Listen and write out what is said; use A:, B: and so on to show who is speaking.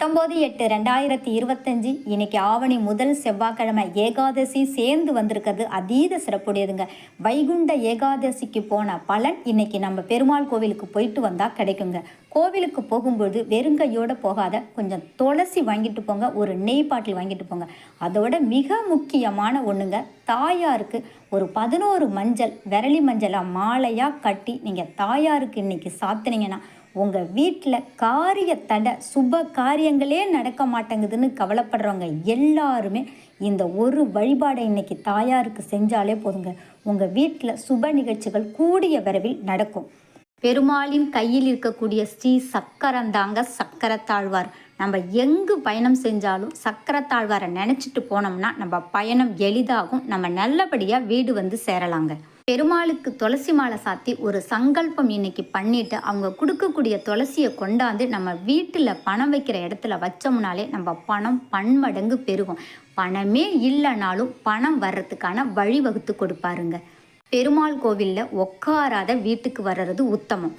A: 19/8/2025 இன்னைக்கு ஆவணி முதல் செவ்வாய்க்கிழமை ஏகாதசி சேர்ந்து வந்திருக்கிறது அதீத சிறப்புடையதுங்க. வைகுண்ட ஏகாதசிக்கு போன பலன் இன்னைக்கு நம்ம பெருமாள் கோவிலுக்கு போயிட்டு வந்தால் கிடைக்குங்க. கோவிலுக்கு போகும்போது வெறுங்கையோடு போகாத, கொஞ்சம் துளசி வாங்கிட்டு போங்க, ஒரு நெய் பாட்டில் வாங்கிட்டு போங்க. அதோட மிக முக்கியமான ஒன்றுங்க, தாயாருக்கு ஒரு 11 மஞ்சள் விரலி மஞ்சளை மாலையாக கட்டி நீங்கள் தாயாருக்கு இன்னைக்கு சாத்தினீங்கன்னா உங்கள் வீட்டில் காரிய தடை, சுப காரியங்களே நடக்க மாட்டேங்குதுன்னு கவலைப்படுறவங்க எல்லாருமே இந்த ஒரு வழிபாடை இன்னைக்கு தாயாருக்கு செஞ்சாலே போதுங்க. உங்கள் வீட்டில் சுப நிகழ்ச்சிகள் கூடிய விரைவில் நடக்கும். பெருமாளின் கையில் இருக்கக்கூடிய ஸ்ரீ சக்கரந்தாங்க சக்கரத்தாழ்வார். நம்ம எங்கு பயணம் செஞ்சாலும் சக்கரத்தாழ்வாரை நினச்சிட்டு போனோம்னா நம்ம பயணம் எளிதாகும், நம்ம நல்லபடியாக வீடு வந்து சேரலாங்க. பெருமாளுக்கு துளசி மாலை சாத்தி ஒரு சங்கல்பம் இன்னைக்கு பண்ணிட்டு அவங்க கொடுக்கக்கூடிய துளசியை கொண்டாந்து நம்ம வீட்டில் பணம் வைக்கிற இடத்துல வச்சோம்னாலே நம்ம பணம் பன்மடங்கு பெருகும். பணமே இல்லைனாலும் பணம் வர்றதுக்கான வழிவகுத்து கொடுப்பாருங்க. பெருமாள் கோவிலில் உட்காராத வீட்டுக்கு வர்றது உத்தமம்.